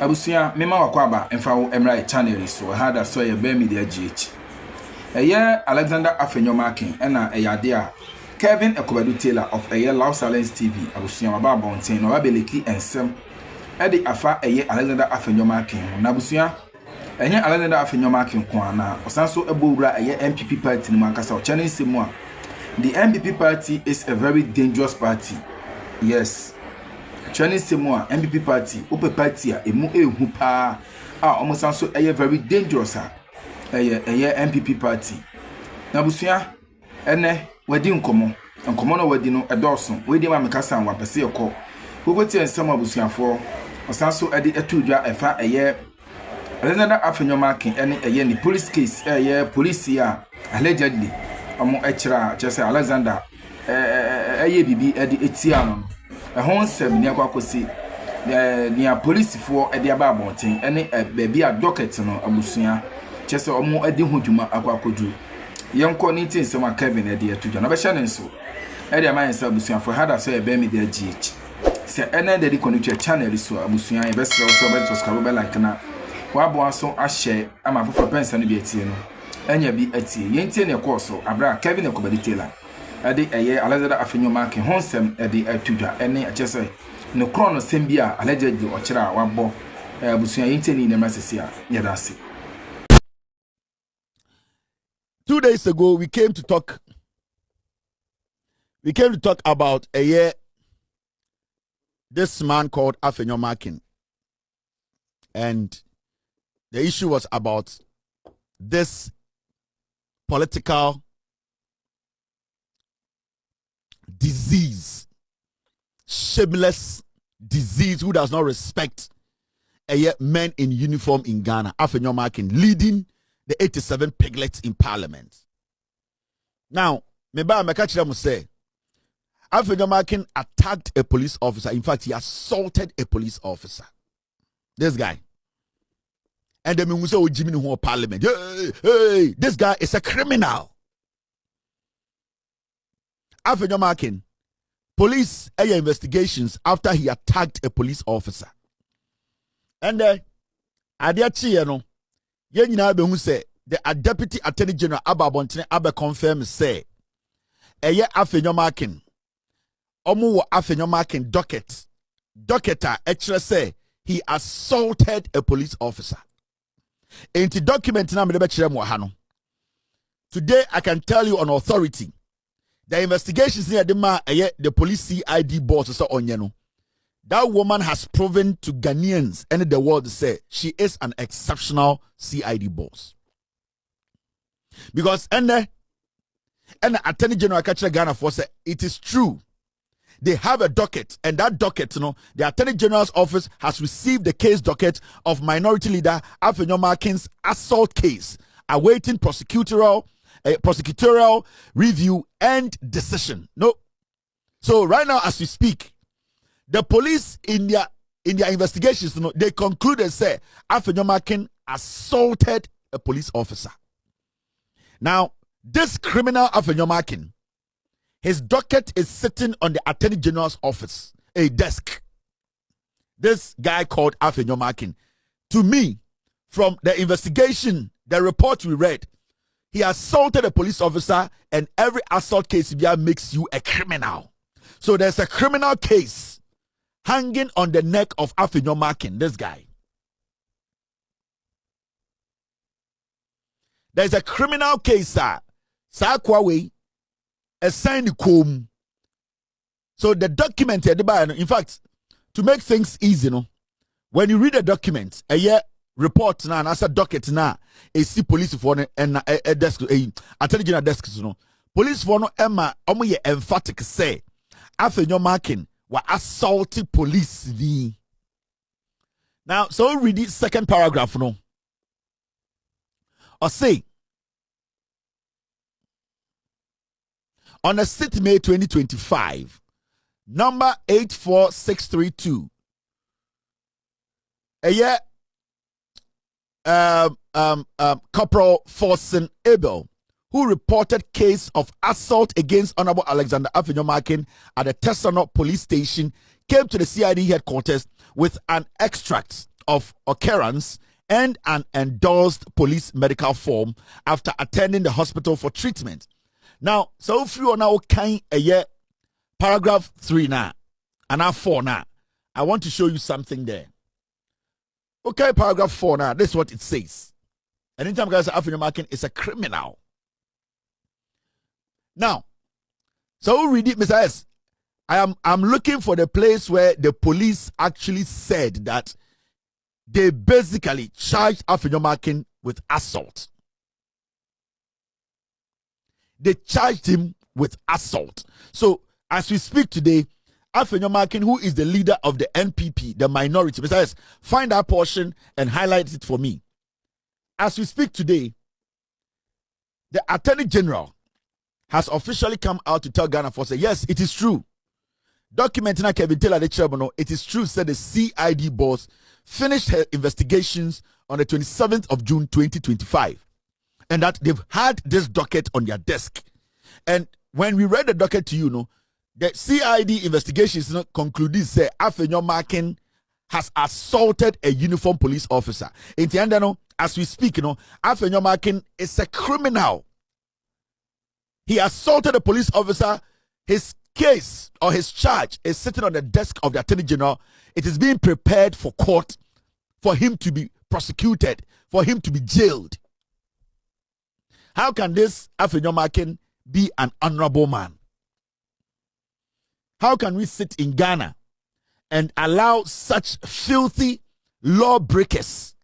abusia mema wakwaba emfa wo emra channel so hada so ye be media GH Alexander Afenyo-Markin ena eyade a Kevin Ekobadu Taylor of Loud Silence TV abusia waba bonten no wabeleki ensem edi afa Alexander Afenyo-Markin na abusia Alexander Afenyo-Markin kwa na osanso ebowura MPP party ni mankasa o channel semu a the MPP party is a very dangerous party. Yes. Chinese Semua MPP party, Ope party, emu ehu pa. Almost also a very dangerous MPP party. Nabusia, ene, wedding common, and common wedding a Dawson, wedding my Mikasa and Wapasi a call. We will tell some of Busia for, or Sanso edit a 2 a year. Alexander Afenyo-Markin, any a year, the police case, a year, police here, allegedly. Among Echra, just Alexander, a year BB at the Etiano. A home sem near Quacosi, near police for a diababonting, any baby a docket no abusia, just or more a dihujuma aquacodu. Young Cornitin, some Kevin a dear to Janabashan so. Eddie Mine Sabusian for had a say a baby their GH. Say any daddy connected channel is so abusia, best also better subscribe like na. Wabo so a share, I'm a for pence and be Enya bi ati yenti ne koso abra Kevin Ekobadu Taylor ade Alexander Afenyo-Markin honsem ade atudwa ene achese no krono sembia allegedly ochira wabo abusuya yenti ni ne masesia yadase. 2 days ago we came to talk about this man called Afenyo-Markin, and the issue was about this political disease, shameless disease who does not respect men in uniform in Ghana. Afenyo-Markin leading the 87 piglets in parliament. Now, Mekachira must say, Afenyo-Markin attacked a police officer. In fact, he assaulted a police officer. This guy. And then we say, oh, Jimmy who parliament. Hey, this guy is a criminal. Afenyo-Markin, police investigations after he attacked a police officer. And Adiachi, who say the Deputy Attorney General Ababontine Abe confirmed say, Afenyo-Markin, Omu Afenyo-Markin docketa actually say he assaulted a police officer. Into document na today I can tell you on authority the investigations near the police CID boss so onyeno. That woman has proven to Ghanaians and the world say she is an exceptional CID boss. Because and the Attorney General Ghana for say it is true. They have a docket, and that docket, the Attorney General's office has received the case docket of minority leader Afenyo-Markin's assault case, awaiting prosecutorial review and decision. No. So right now, as we speak, the police in their investigations, they conclude and say Afenyo-Markin assaulted a police officer. Now, this criminal Afenyo-Markin, his docket is sitting on the Attorney General's office, a desk. This guy called Afenyo-Markin. To me, from the investigation, the report we read, he assaulted a police officer, and every assault case makes you a criminal. So there's a criminal case hanging on the neck of Afenyo-Markin, this guy. There's a criminal case, sir. Sakwawe. A signed comb. So the document, in fact, to make things easy, when you read a document, a report now, and as a docket now, a see police for and a desk, a Attorney General desk, police for no Emma, emphatic say, Afenyo-Markin were assaulting police. Now, so read the second paragraph, or say, on the 6th May 2025, number 84632, Corporal Forsen Abel, who reported case of assault against Honorable Alexander Afenyo-Markin at the Tesano police station, came to the CID headquarters with an extract of occurrence and an endorsed police medical form after attending the hospital for treatment. Now, so if you are now kind a year, paragraph 3 now, and now 4 now, I want to show you something there. Okay, paragraph 4 now, this is what it says. Anytime guys Afenyo-Markin is a criminal. Now, so read it, Mr. S. I'm looking for the place where the police actually said that they basically charged Afenyo-Markin with assault. They charged him with assault. So, as we speak today, Afenyo-Markin, who is the leader of the NPP, the minority, Mr. S, find that portion and highlight it for me. As we speak today, the Attorney General has officially come out to tell Ghana for say, yes, it is true. Documenting Kevin Taylor, the chairman, it is true, said the CID boss finished her investigations on the 27th of June 2025. And that they've had this docket on their desk. And when we read the docket to you, the CID investigations concluded, say, Afenyo-Markin has assaulted a uniformed police officer. In the end, as we speak, Afenyo-Markin is a criminal. He assaulted a police officer. His case or his charge is sitting on the desk of the Attorney General. It is being prepared for court for him to be prosecuted, for him to be jailed. How can this Afenyo-Markin be an honorable man? How can we sit in Ghana and allow such filthy lawbreakers?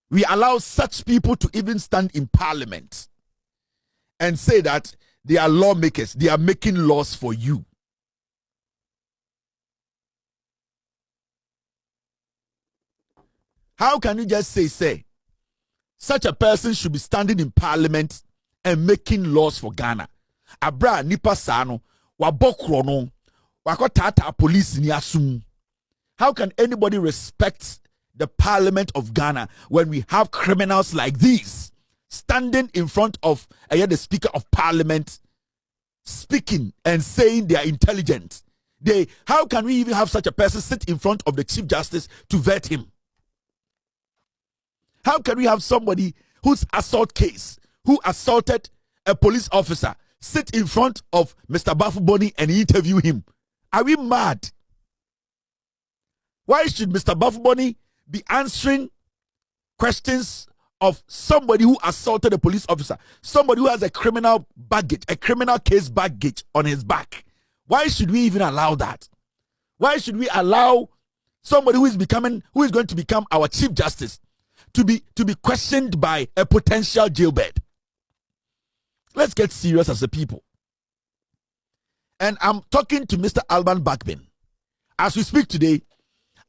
We allow such people to even stand in parliament and say that they are lawmakers. They are making laws for you. How can you just say, such a person should be standing in parliament and making laws for Ghana? Abra nipa sano, wabokrono, wakotata police ni asum. How can anybody respect the parliament of Ghana when we have criminals like these standing in front of the Speaker of Parliament, speaking and saying they are intelligent? How can we even have such a person sit in front of the Chief Justice to vet him? How can we have somebody whose assault case, who assaulted a police officer, sit in front of Mr. Bafuboni and interview him? Are we mad? Why should Mr. Bafuboni be answering questions of somebody who assaulted a police officer, somebody who has a criminal baggage, a criminal case baggage on his back? Why should we even allow that? Why should we allow somebody who is going to become our Chief Justice to be questioned by a potential jailbird? Let's get serious as a people. And I'm talking to Mr. Alban Bagbin. As we speak today,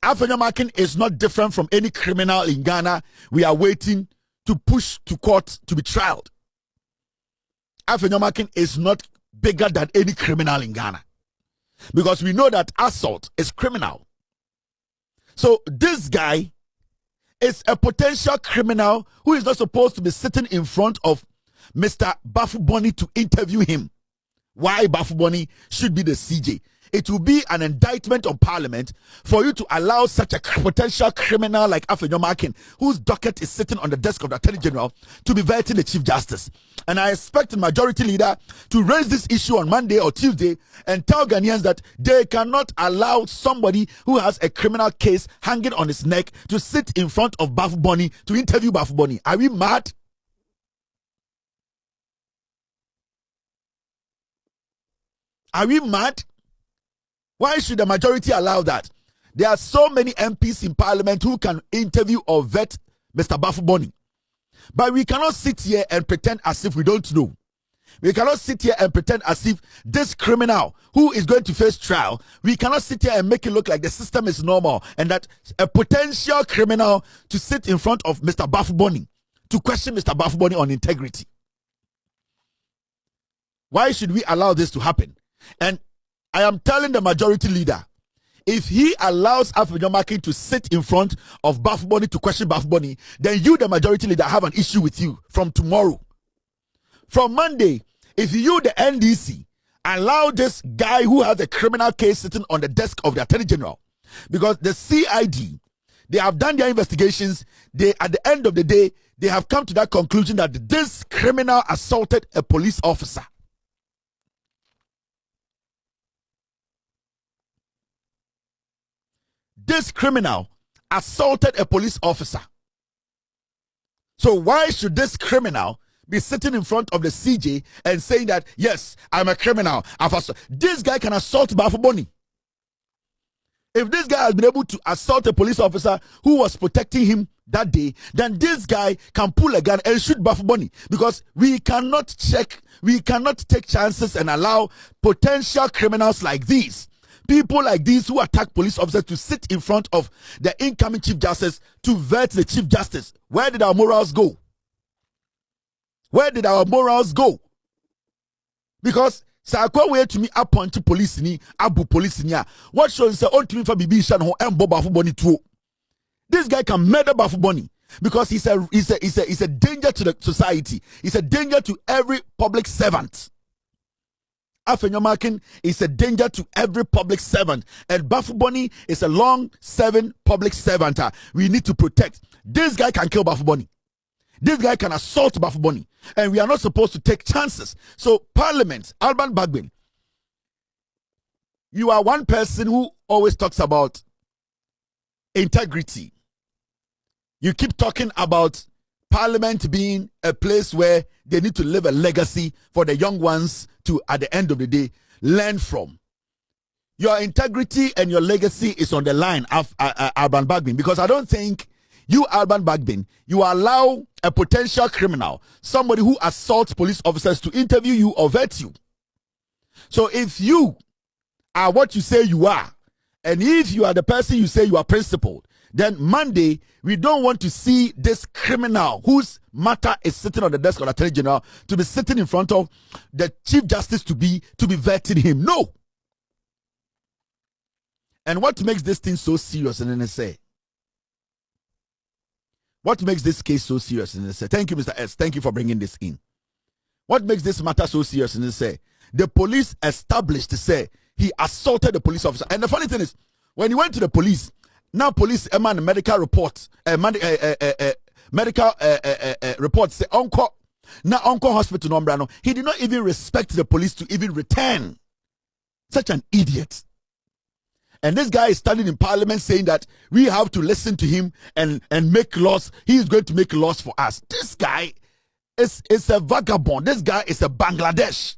Afenyo-Markin is not different from any criminal in Ghana we are waiting to push to court to be trialed. Afenyo-Markin is not bigger than any criminal in Ghana, because we know that assault is criminal. So this guy is a potential criminal who is not supposed to be sitting in front of Mr. Bafuboni to interview him. Why Bafuboni should be the CJ? It will be an indictment on Parliament for you to allow such a potential criminal like Afenyo-Markin, whose docket is sitting on the desk of the Attorney General, to be vetting the Chief Justice. And I expect the Majority Leader to raise this issue on Monday or Tuesday and tell Ghanaians that they cannot allow somebody who has a criminal case hanging on his neck to sit in front of Bafuboni to interview Bafuboni. Are we mad? Are we mad? Why should the majority allow that? There are so many MPs in Parliament who can interview or vet Mr. Bafuboni. But we cannot sit here and pretend as if we don't know. We cannot sit here and pretend as if this criminal who is going to face trial, we cannot sit here and make it look like the system is normal and that a potential criminal to sit in front of Mr. Bafuboni to question Mr. Bafuboni on integrity. Why should we allow this to happen? And I am telling the Majority Leader, if he allows Afenyo-Markin to sit in front of Bafuboni to question Bafuboni, then you, the Majority Leader, have an issue with you from tomorrow. From Monday, if you, the NDC, allow this guy who has a criminal case sitting on the desk of the Attorney General, because the CID They have done their investigations. They, at the end of the day, they have come to that conclusion that this criminal assaulted a police officer. This criminal assaulted a police officer. So why should this criminal be sitting in front of the CJ and saying that, yes, I'm a criminal. This guy can assault Bafuboni. If this guy has been able to assault a police officer who was protecting him that day, then this guy can pull a gun and shoot Bafuboni, because we cannot take chances and allow potential criminals like these, people like these who attack police officers, to sit in front of the incoming Chief Justice to vet the Chief Justice. Where did our morals go? Where did our morals go? Because Sakwa way to me appoint police ni abu police ni. What shows say on to me for bibi shan ho embo Bafuboni too. This guy can murder Bafuboni because he's a danger to the society. He's a danger to every public servant. Afenyo-Markin is a danger to every public servant, and Bafuboni is a long-serving public servant. We need to protect. This guy can kill Bafuboni. This guy can assault Bafuboni, and we are not supposed to take chances. So, Parliament, Alban Bagbin, you are one person who always talks about integrity. You keep talking about Parliament being a place where they need to leave a legacy for the young ones to, at the end of the day, learn from. Your integrity and your legacy is on the line of Alban Bagbin, because I don't think you, Alban Bagbin, you allow a potential criminal, somebody who assaults police officers, to interview you or vet you. So if you are what you say you are, and if you are the person you say you are principled, then Monday, we don't want to see this criminal whose matter is sitting on the desk of the Attorney General to be sitting in front of the Chief Justice to be vetting him. No. And what makes this thing so serious in NSA? What makes this case so serious in NSA? Thank you, Mr. S. Thank you for bringing this in. What makes this matter so serious in NSA? The police established to say he assaulted the police officer. And the funny thing is, when he went to the police, now police medical reports, medical reports say Uncle hospital number. No, he did not even respect the police to even return. Such an idiot. And this guy is standing in Parliament saying that we have to listen to him and make laws. He is going to make laws for us. This guy is a vagabond. This guy is a Bangladesh.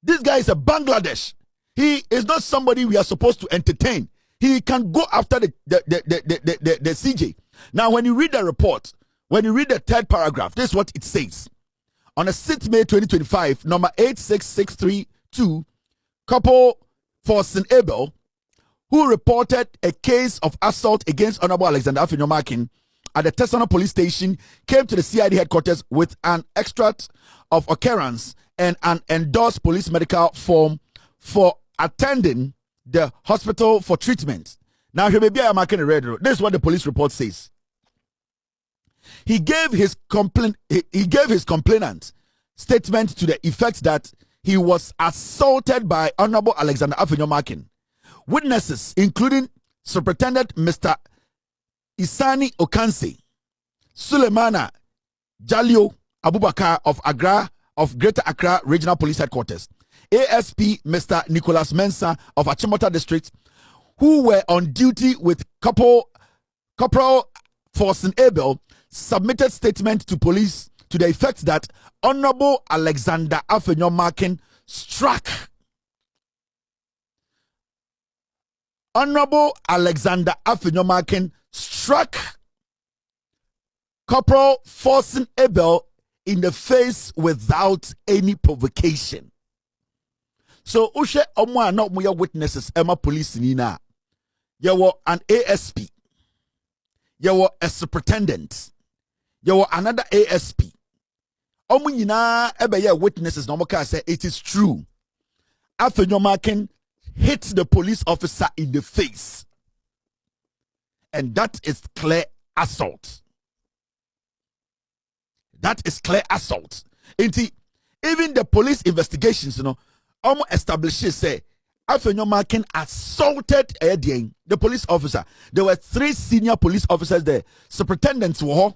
This guy is a Bangladesh. He is not somebody we are supposed to entertain. He can go after the CJ. Now, when you read the report, when you read the third paragraph, this is what it says. On the 6th May 2025, number 86632, couple Forson Abel, who reported a case of assault against Honorable Alexander Afenyo-Markin at the Tesano police station, came to the CID headquarters with an extract of occurrence and an endorsed police medical form for attending the hospital for treatment. Now, he may be marking a red. This is what the police report says. He gave his complainant statement to the effect that he was assaulted by Honorable Alexander Afenyo-Markin. Witnesses, including Superintendent Mr. Isani Okanse, Sulemana Jalio Abubakar of Greater Accra Regional Police Headquarters, ASP Mr. Nicholas Mensah of Achimota District, who were on duty with Corporal Forson Abel, submitted statement to police to the effect that Honorable Alexander Afenyo-Markin struck Corporal Forson Abel in the face without any provocation. So, Ushe Omwa not more witnesses, Emma police nina. You were an ASP. You were a superintendent. You were another ASP. Omunyina ebe witnesses no more say it is true. Afenyo-Markin hit the police officer in the face. And that is clear assault. That is clear assault. Even the police investigations, almost establishes say Afenyo-Markin assaulted the police officer. There were 3 senior police officers there. Superintendents were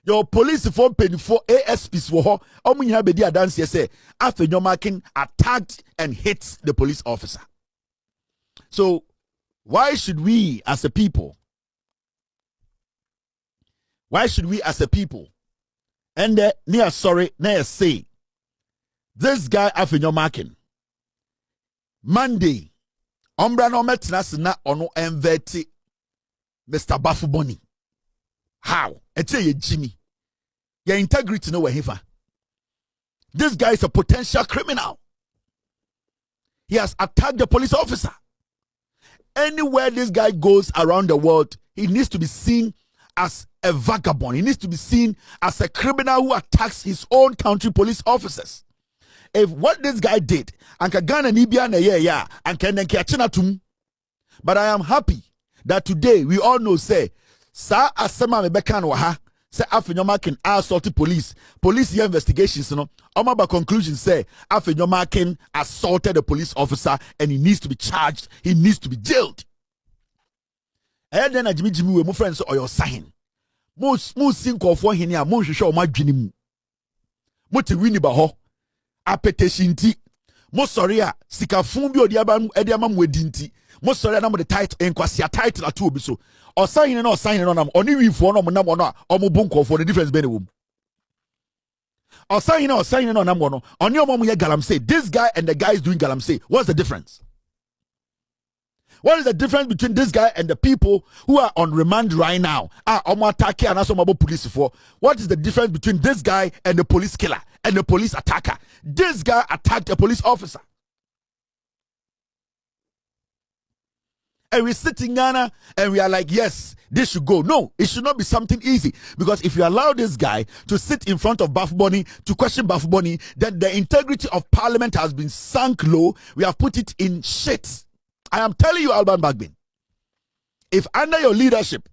your police for 24 ASPs were omunya bedi dance say Afenyo-Markin attacked and hit the police officer. So why should we as a people and near sorry near say this guy Afenyo-Markin Monday ombra no metnas na ono enveti Mr. Bafuboni. How? Ete ye Jimmy. Your integrity no wahifa. This guy is a potential criminal. He has attacked the police officer. Anywhere this guy goes around the world, he needs to be seen as a vagabond. He needs to be seen as a criminal who attacks his own country police officers. If what this guy did, anka Ghana Nibia na yeah, anka nenke achinatum. But I am happy that today we all know say sa asema mebeka no ha say Afenyo-Markin assaulted police here investigations no omaba conclusion say Afenyo-Markin assaulted a police officer and he needs to be charged, he needs to be jailed. And then Jimmy we my friends or your sign mo sink of one here mo hwehwe o madwene mu mo te wini ba ho apeteshinti mo sorry a sikafun bi odi ama mo edinti mo sorry na mo the title enkwasi title atu obi so osan no nam oni wifo no mo nam no o mo bunko for the difference be ne wom osan no nam no oni o mo ye galamsey. This guy and the guy is doing galamsey. What's the difference? What is the difference between this guy and the people who are on remand right now? Police for. What is the difference between this guy and the police killer and the police attacker? This guy attacked a police officer. And we sit in Ghana and we are like, yes, this should go. No, it should not be something easy. Because if you allow this guy to sit in front of Bafuboni, to question Bafuboni, then the integrity of parliament has been sunk low. We have put it in shit. I am telling you, Alban Bagbin, if under your leadership,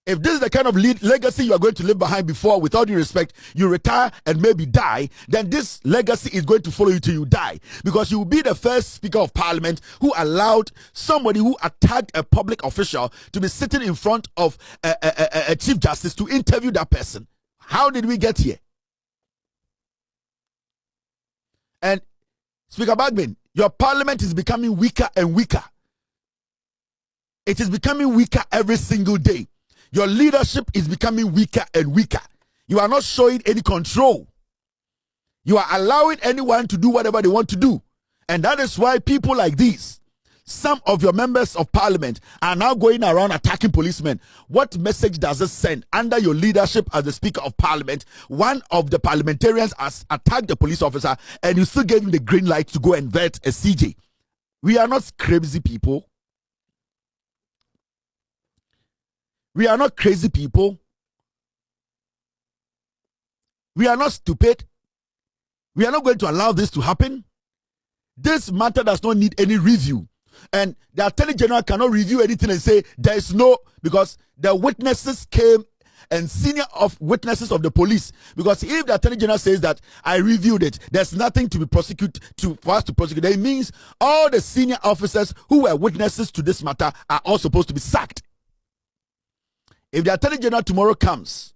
if this is the kind of legacy you are going to leave behind before, with all due respect, you retire and maybe die, then this legacy is going to follow you till you die. Because you will be the first Speaker of Parliament who allowed somebody who attacked a public official to be sitting in front of a Chief Justice to interview that person. How did we get here? And Speaker Bagbin, your parliament is becoming weaker and weaker. It is becoming weaker every single day. Your leadership is becoming weaker and weaker. You are not showing any control. You are allowing anyone to do whatever they want to do. And that is why people like these, some of your members of parliament, are now going around attacking policemen. What message does it send? Under your leadership as the Speaker of Parliament, one of the parliamentarians has attacked the police officer and you still gave him the green light to go and vet a CJ. We are not crazy people. We are not crazy people. We are not stupid. We are not going to allow this to happen. This matter does not need any review. And the Attorney General cannot review anything and say there is no, because the witnesses came and senior of witnesses of the police. Because if the Attorney General says that I reviewed it, there's nothing to be prosecuted for us to prosecute. That means all the senior officers who were witnesses to this matter are all supposed to be sacked. If the Attorney General tomorrow comes,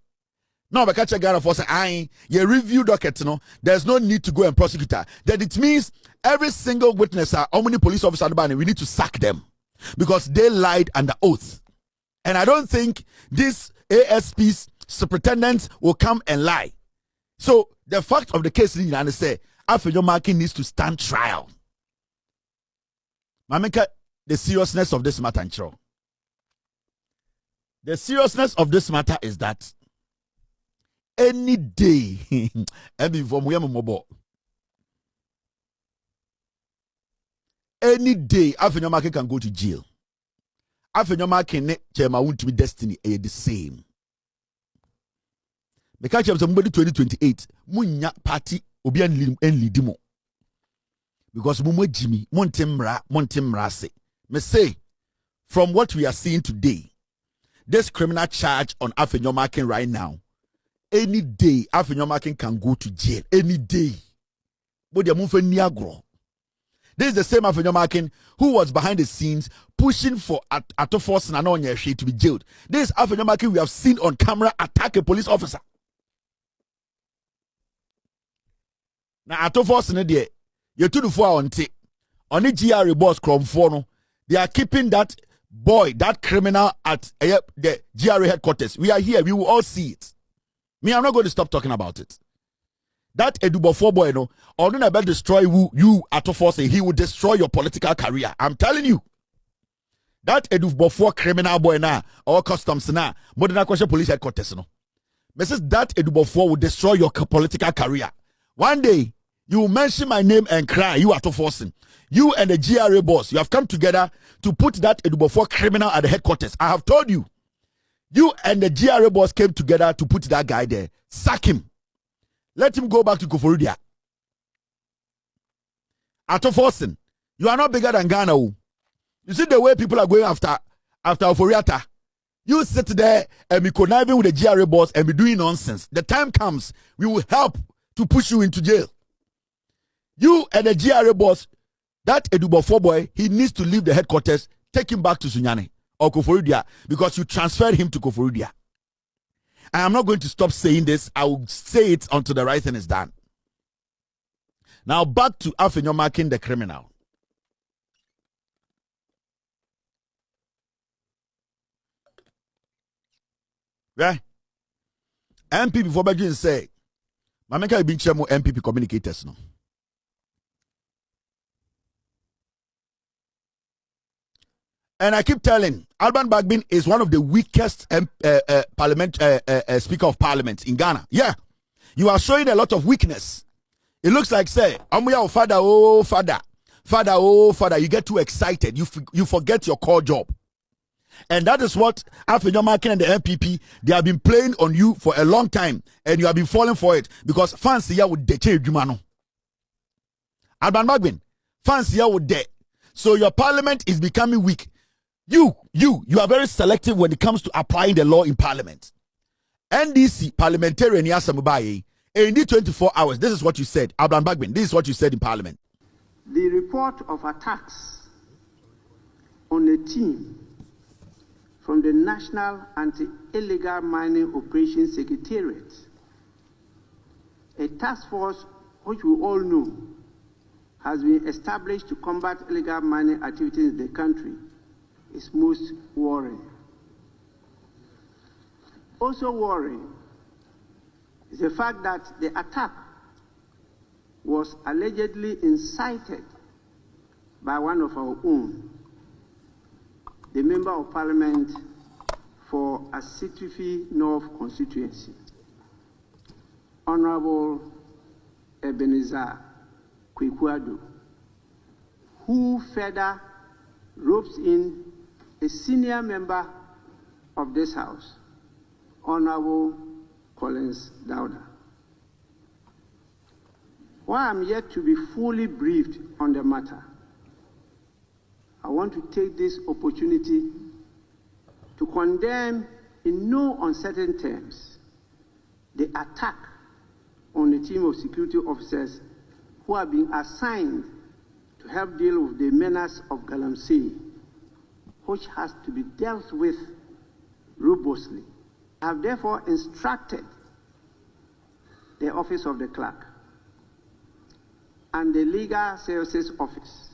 no, but catch a guy for saying, you review docket, no, there's no need to go and prosecute her. Then it means every single witness, how many police officers, we need to sack them because they lied under oath. And I don't think these ASPs, superintendents, will come and lie. So the fact of the case is, I say, Afenyo-Markin needs to stand trial. Mameka, the seriousness of this matter, the seriousness of this matter is that any day, any day, Afenyo-Markin can go to jail. Afenyo-Markin chairman won't be destiny the same. Because somebody 2028, munya party obi en lidimo. Because mumo Jimmy, montemra se. Me say, from what we are seeing today, this criminal charge on Afenyo-Markin right now, any day Afenyo-Markin can go to jail. Any day. But they move niagro. This is the same Afenyo-Markin who was behind the scenes pushing for Atofos and Anonye to be jailed. This is Afenyo-Markin we have seen on camera attack a police officer. Now Atofos and the you to the four on the GRA boss Kromfono. They are keeping that boy, that criminal at the GRA headquarters. We are here. We will all see it. Me, I'm not going to stop talking about it. That Edubofo boy, no, or don't about destroy you at force. He will destroy your political career. I'm telling you. That Edubofo criminal boy now, or customs now, modern question police headquarters, no. Mrs. That Edubofo will destroy your political career. One day, you will mention my name and cry. You are to forcing. You and the GRA boss, you have come together to put that Edubofo criminal at the headquarters. I have told you. You and the GRA boss came together to put that guy there. Sack him. Let him go back to Koforudia. Atoforsen, you are not bigger than Ghana. You see the way people are going after Oforiata. You sit there and be conniving with the GRA boss and be doing nonsense. The time comes, we will help to push you into jail. You and the GRA boss, that Edubofo boy, he needs to leave the headquarters, take him back to Sunyani or Koforudia because you transferred him to Koforudia. I am not going to stop saying this. I will say it until the right thing is done. Now back to Afenyo-Markin, the criminal. Yeah. MPP before Bagbin say, Mameka have been chairman MPP communicators no. And I keep telling, Alban Bagbin is one of the weakest Speaker of Parliament in Ghana. Yeah, you are showing a lot of weakness. It looks like, say, father, oh, father. Father, oh, father. You get too excited. You forget your core job. And that is what Afenyo-Markin and the MPP, they have been playing on you for a long time. And you have been falling for it. Because fans here would deche Jumano. Alban Bagbin, fans here would de. So your parliament is becoming weak. You are very selective when it comes to applying the law in parliament. NDC parliamentarian Yasamubaye, in the 24 hours, this is what you said, Alban Bagbin, this is what you said in parliament. The report of attacks on a team from the National Anti-Illegal Mining Operations Secretariat, a task force which we all know has been established to combat illegal mining activities in the country, is most worrying. Also worrying is the fact that the attack was allegedly incited by one of our own, the Member of Parliament for Asitifi North constituency, Honorable Ebenezer Kwekuado, who further ropes in a senior member of this House, Honorable Collins Dowda. While I'm yet to be fully briefed on the matter, I want to take this opportunity to condemn in no uncertain terms the attack on the team of security officers who are being assigned to help deal with the menace of Galamsey, which has to be dealt with robustly. I have therefore instructed the Office of the Clerk and the Legal Services Office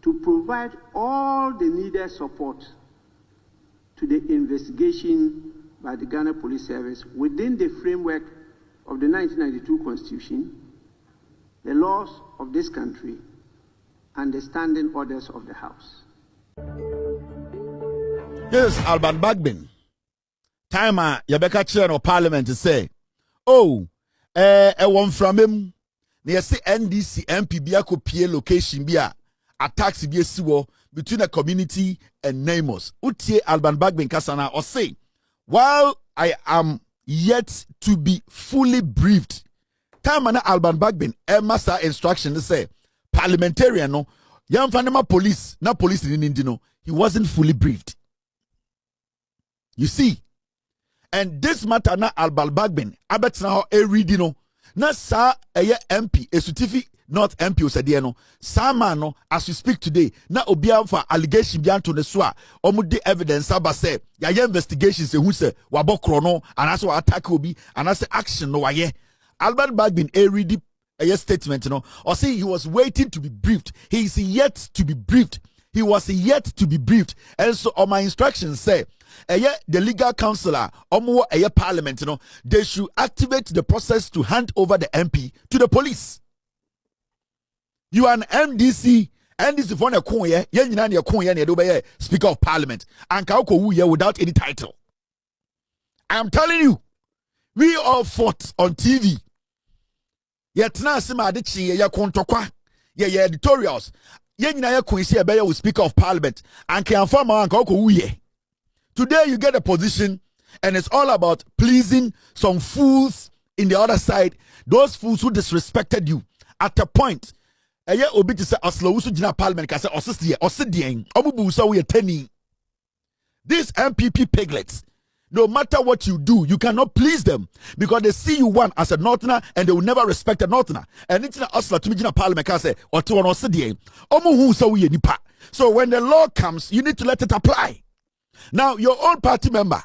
to provide all the needed support to the investigation by the Ghana Police Service within the framework of the 1992 Constitution, the laws of this country, and the standing orders of the House. Yes, Alban Bagbin. Time Yabeka chair of Parliament to say, oh, one from him. Near say NDC MP Biako PA location Bia attacks Biesiwo between a community and neighbors. Utie Alban Bagbin Kasana or say, while I am yet to be fully briefed, time Alban Bagbin master instruction to say parliamentarian no young fanema police na police in Indino, he wasn't fully briefed. You see, and this matter na Alban Bagbin abet na how a readino na sa eye MP esutifi North MP said no sama no as we speak today na obia for allegation bi anto ne so a omude evidence aba say ya investigations who say wabokro no anaso attack obi anaso action no waye Albert Bagbin read a statement no or say he was waiting to be briefed. He is yet to be briefed. He was yet to be briefed. And so on my instructions say the legal counselor or parliament they should activate the process to hand over the MP to the police. You are an MDC for the Konya, Yanyan Konya, Speaker of Parliament, and Kauko without any title. I am telling you, we all fought on TV. Yet now, Simadichi, ya kontokwa, ya editorials, Yanyan Konya with Speaker of Parliament, and Kianfama and Kauko. Today, you get a position, and it's all about pleasing some fools in the other side, those fools who disrespected you at a point. Obi to say Oslo usu jina parliament ka say osidien obubu so we teni. These MPP piglets, no matter what you do, you cannot please them because they see you one as a northerner and they will never respect a northerner. And it's not Oslo to me jina parliament ka say otu on osidien omu hu so we nipa. So when the law comes, you need to let it apply. Now your own party member,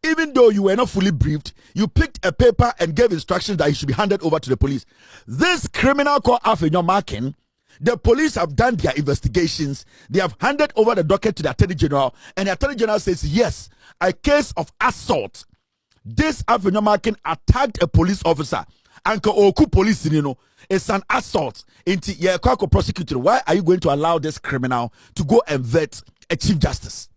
even though you were not fully briefed, you picked a paper and gave instructions that he should be handed over to the police. This criminal called Afenyo-Markin, the police have done their investigations. They have handed over the docket to the Attorney General, and the Attorney General says, yes, a case of assault. This Afenyo-Markin attacked a police officer. Anko Oku police, it's an assault. Into prosecutor. Why are you going to allow this criminal to go and vet a chief justice?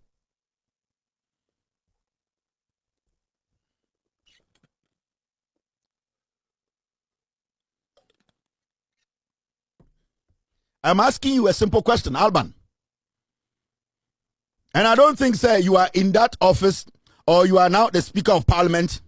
I'm asking you a simple question, Alban. And I don't think, sir, you are in that office or you are now the Speaker of Parliament.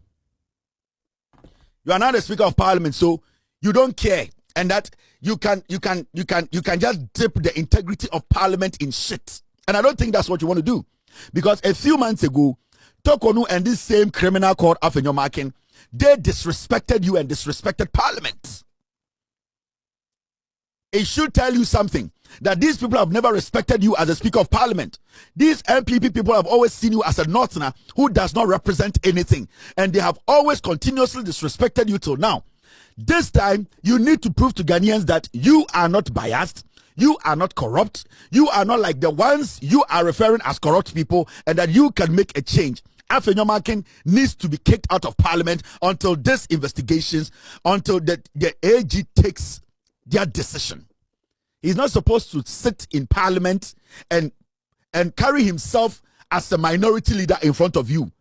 You are now the Speaker of Parliament, so you don't care. And that you can just dip the integrity of Parliament in shit. And I don't think that's what you want to do. Because a few months ago, Tokonu and this same criminal called Afenyo-Markin, they disrespected you and disrespected Parliament. It should tell you something, that these people have never respected you as a Speaker of Parliament. These MPP people have always seen you as a northerner who does not represent anything. And they have always continuously disrespected you till now. This time, you need to prove to Ghanaians that you are not biased, you are not corrupt, you are not like the ones you are referring as corrupt people, and that you can make a change. Afenyo-Markin needs to be kicked out of Parliament until these investigations, until the AG takes their decision. He's not supposed to sit in Parliament and carry himself as a minority leader in front of you.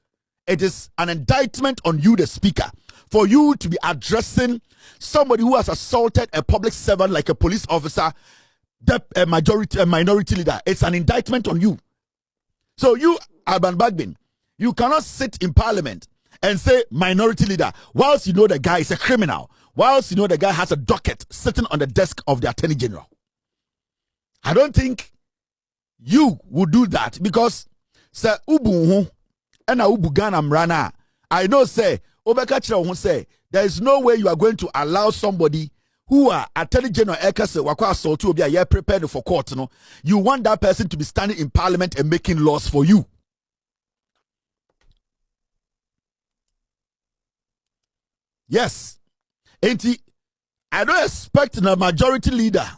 It is an indictment on you, the Speaker, for you to be addressing somebody who has assaulted a public servant like a police officer, a minority leader. It's an indictment on you. So you, Alban Bagbin, you cannot sit in Parliament and say minority leader whilst you know the guy is a criminal, whilst you know the guy has a docket sitting on the desk of the Attorney General. I don't think you would do that because say ubu and ubu Ghana mrana. I know say obekachira who say there is no way you are going to allow somebody who are Attorney General Ekase wakwa assault to be a prepared for court. No, you want that person to be standing in Parliament and making laws for you. Yes. I don't expect the majority leader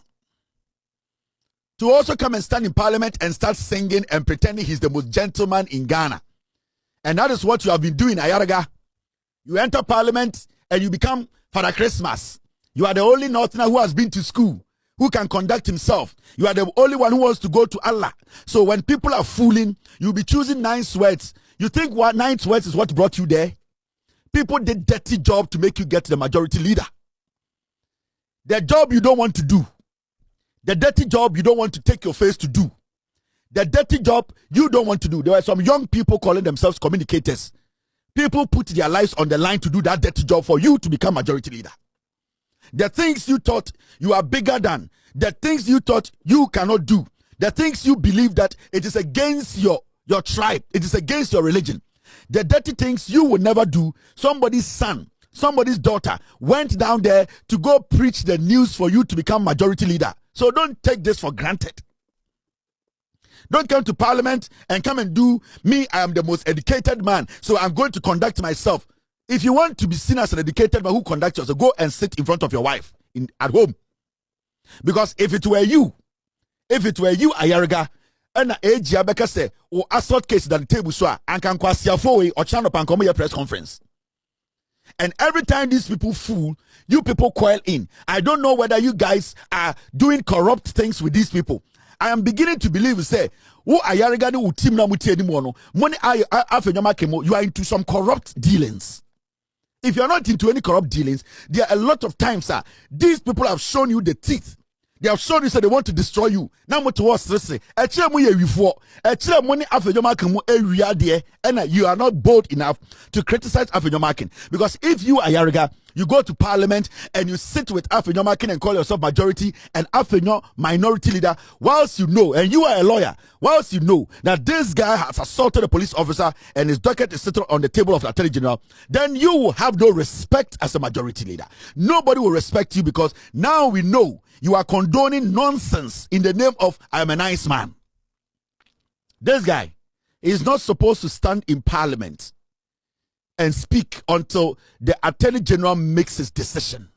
to also come and stand in Parliament and start singing and pretending he's the most gentleman in Ghana. And that is what you have been doing, Ayaraga. You enter Parliament and you become Father Christmas. You are the only northerner who has been to school, who can conduct himself. You are the only one who wants to go to Allah. So when people are fooling, you'll be choosing 9 sweats. You think 9 sweats is what brought you there? People did dirty job to make you get the majority leader. The job you don't want to do. The dirty job you don't want to take your face to do. The dirty job you don't want to do. There were some young people calling themselves communicators. People put their lives on the line to do that dirty job for you to become majority leader. The things you thought you are bigger than, the things you thought you cannot do, the things you believe that it is against your tribe, it is against your religion. The dirty things you will never do, somebody's son, somebody's daughter went down there to go preach the news for you to become majority leader. So don't take this for granted. Don't come to parliament and come and do me. I am the most educated man, so I'm going to conduct myself. If you want to be seen as an educated man who conducts yourself, go and sit in front of your wife at home. Because if it were you, Ayariga, and Ejia Beka say, or assault case that the table so and can kwasia for or channel pankomo your press conference. And every time these people fool, you people coil in. I don't know whether you guys are doing corrupt things with these people. I am beginning to believe, say, who Ayariga no team na muti anymore no. Money AfenyoMarkin, you are into some corrupt dealings. If you are not into any corrupt dealings, there are a lot of times, these people have shown you the teeth. They have shown you that they want to destroy you. Now, what was this? And you are not bold enough to criticize AfenyoMarkin. Because if you are Yariga, you go to parliament and you sit with AfenyoMarkin and call yourself majority and Afenyo minority leader, whilst you know, and you are a lawyer, whilst you know that this guy has assaulted a police officer and his docket is sitting on the table of the Attorney General, then you will have no respect as a majority leader. Nobody will respect you because now we know you are condoning nonsense in the name of I am a nice man. This guy is not supposed to stand in parliament and speak until the Attorney General makes his decision.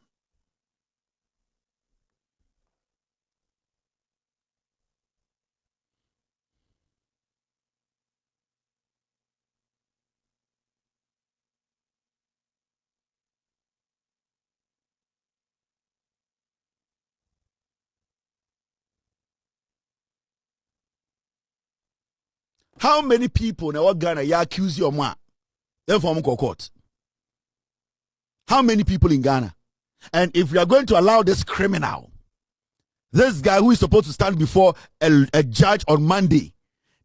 How many people in our Ghana you accuse your man? Then from court. How many people in Ghana? And if we are going to allow this criminal, this guy who is supposed to stand before a judge on Monday,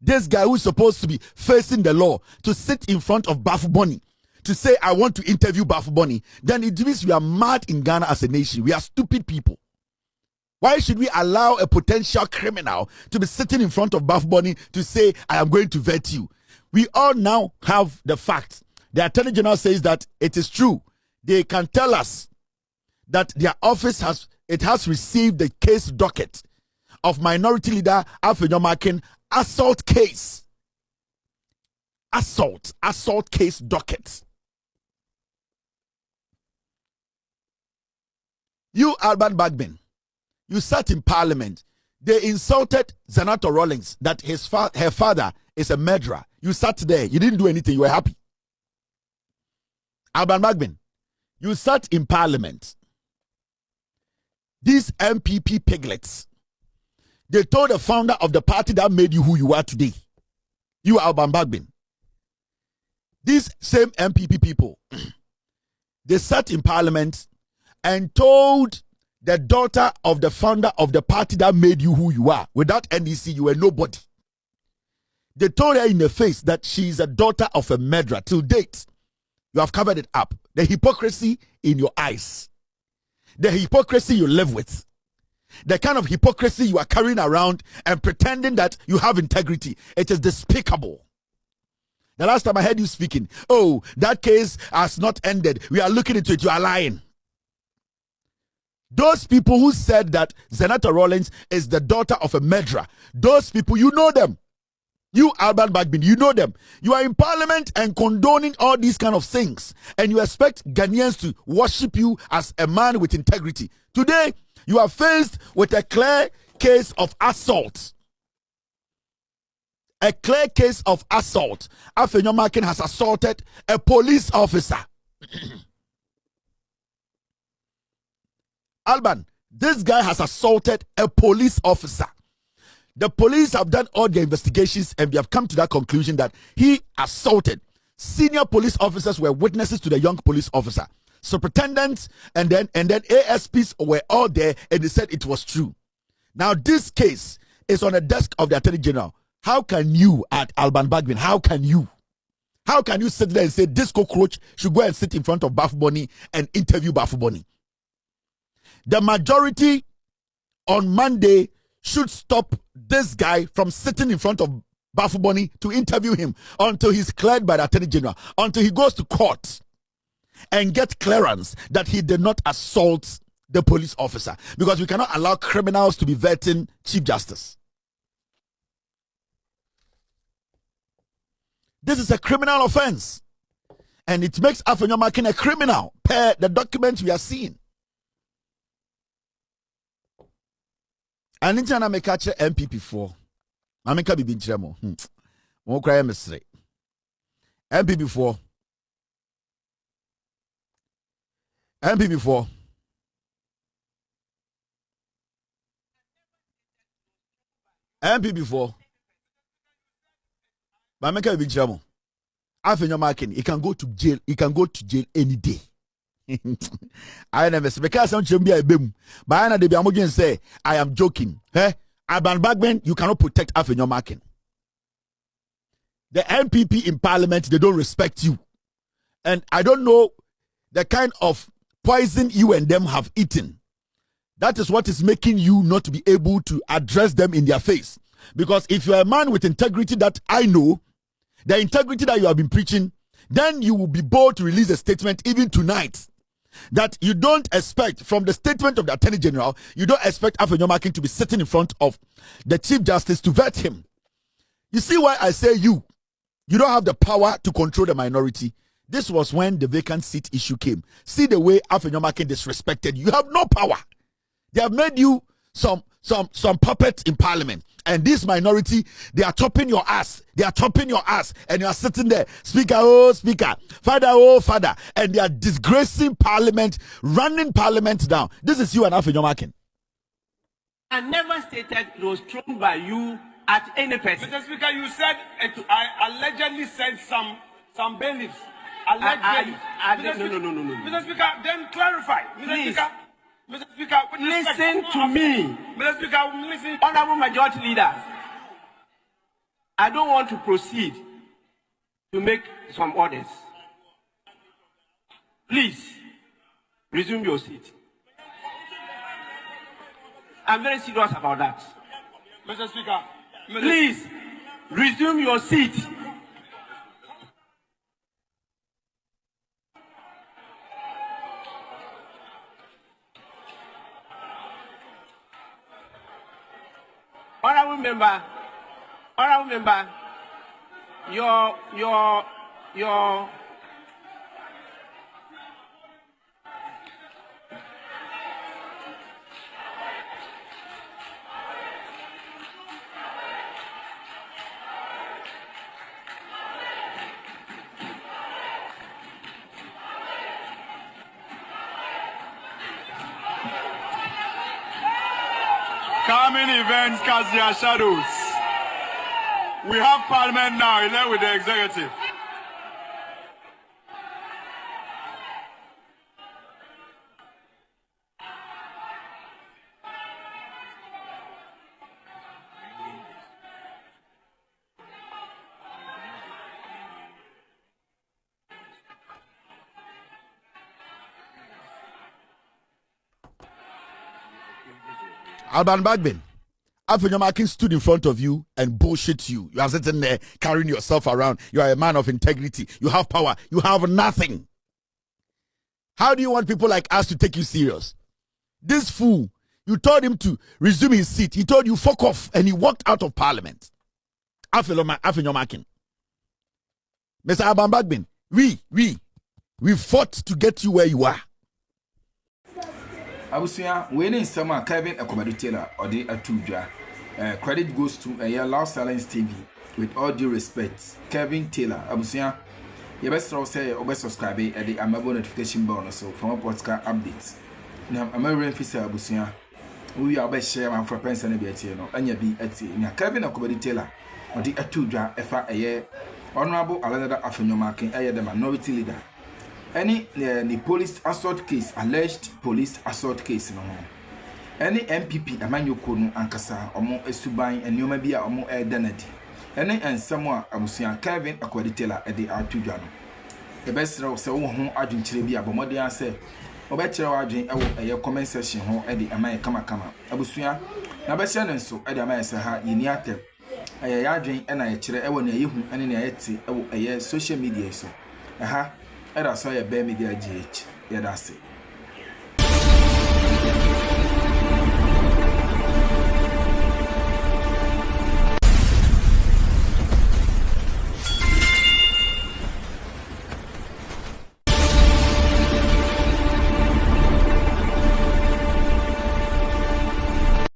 this guy who is supposed to be facing the law, to sit in front of Bafu Boni, to say, I want to interview Bafu Boni, then it means we are mad in Ghana as a nation. We are stupid people. Why should we allow a potential criminal to be sitting in front of Bafu Boni to say, I am going to vet you? We all now have the facts. The Attorney General says that it is true. They can tell us that their office has received the case docket of minority leader AfenyoMarkin assault case. Assault case docket. You, Alban Bagbin, you sat in parliament. They insulted Senator Rawlings that her father is a murderer. You sat there. You didn't do anything. You were happy. Alban Bagbin, you sat in parliament. These MPP piglets, they told the founder of the party that made you who you are today. You, Alban Bagbin. These same MPP people, they sat in parliament and told the daughter of the founder of the party that made you who you are. Without NDC, you were nobody. They told her in the face that she is a daughter of a murderer. Till date, you have covered it up. The hypocrisy in your eyes. The hypocrisy you live with. The kind of hypocrisy you are carrying around and pretending that you have integrity. It is despicable. The last time I heard you speaking, oh, that case has not ended. We are looking into it. You are lying. Those people who said that Senator Rawlings is the daughter of a murderer, those people, you know them. You, Alban Bagbin, you know them. You are in parliament and condoning all these kind of things. And you expect Ghanaians to worship you as a man with integrity. Today, you are faced with a clear case of assault. A clear case of assault. AfenyoMarkin has assaulted a police officer. Alban, this guy has assaulted a police officer. The police have done all the investigations and they have come to that conclusion that he assaulted. Senior police officers were witnesses to the young police officer. Superintendents and then ASPs were all there and they said it was true. Now this case is on the desk of the Attorney General. How can you, at Alban Bagbin, how can you sit there and say this cockroach should go and sit in front of Bafu Boni and interview Bafu Boni? The majority on Monday should stop this guy from sitting in front of Bafu Boni to interview him until he's cleared by the Attorney General, until he goes to court. and get clearance that he did not assault the police officer, because we cannot allow criminals to be vetting Chief Justice. This is a criminal offense, and it makes Afenyo-Markin a criminal per the documents we are seeing. And in China, I catch MPP 4. I make a big tremor. Won't cry, Mr. MPP 4. MPP 4. MPP 4. But I make a big tremor. Afenyo-Markin, he can go to jail. He can go to jail any day. I never say because I'm chambia ebem. But I know they be amogen say I am joking. Bagbin, you cannot protect AfenyoMarkin. The MPP in parliament, they don't respect you. And I don't know the kind of poison you and them have eaten. That is what is making you not to be able to address them in their face. Because if you are a man with integrity that I know, the integrity that you have been preaching, then you will be bold to release a statement even tonight that you don't expect from the statement of the Attorney General, you don't expect Afenyo-Markin to be sitting in front of the Chief Justice to vet him. You see why I say you don't have the power to control the minority. This was when the vacant seat issue came. See the way Afenyo-Markin disrespected you. You have no power. They have made you some puppet in parliament. And this minority, they are chopping your ass. They are chopping your ass. And you are sitting there, Speaker, oh, Speaker, Father, oh, Father. And they are disgracing parliament, running parliament down. This is you and Afenyo-Markin. I never stated it was thrown by you at any person. Mr. Speaker, you said I allegedly said some bailiffs. Allegedly. No. Mr. Speaker, then clarify. Please. Mr. Speaker, listen to me. Mr. Speaker, listen. Honorable Majority Leaders, I don't want to proceed to make some orders. Please, resume your seat. I'm very serious about that. Mr. Speaker, please, resume your seat. Honorable member, your coming events cast their shadows. We have parliament now, elect with the executive. Bagbin, Afenyo-Markin stood in front of you and bullshit you. You are sitting there carrying yourself around. You are a man of integrity. You have power. You have nothing. How do you want people like us to take you serious? This fool, you told him to resume his seat. He told you fuck off and he walked out of parliament. Afenyo-Markin. Mr. Bagbin, we fought to get you where you are. Abusia, winning summer Kevin Akroma Taylor or the Atudra. Credit goes to a Loud Silence TV. With all due respect, Kevin Taylor. Abusia, you best say or best subscribe at the Amabo notification bell so from a podcast updates. Now, American Fisher Abusia, we are best share my for pence and a bit, and you be at now Kevin Akroma Taylor or the Atudra FA Honorable Alexander Afenyo-Markin, the minority leader. Any the police assault case, alleged police assault case no. Any MPP amanyoko no ankasa omo esuban enioma bia omo danadi. Any ensemo abusuan Kevin Akroma Taylor e de atudwa no. E besre se wo ho adwenkyere bia bomode ase obekere wadwen ewo eye comment section ho e de amaye kama abusuan na be hye nenso e de amaye se ha yini atem eye yadwen e na ye kire ewo na yehu ene na yete ewo eye social media so aha Era so ye be media GH. Yeah, that's it.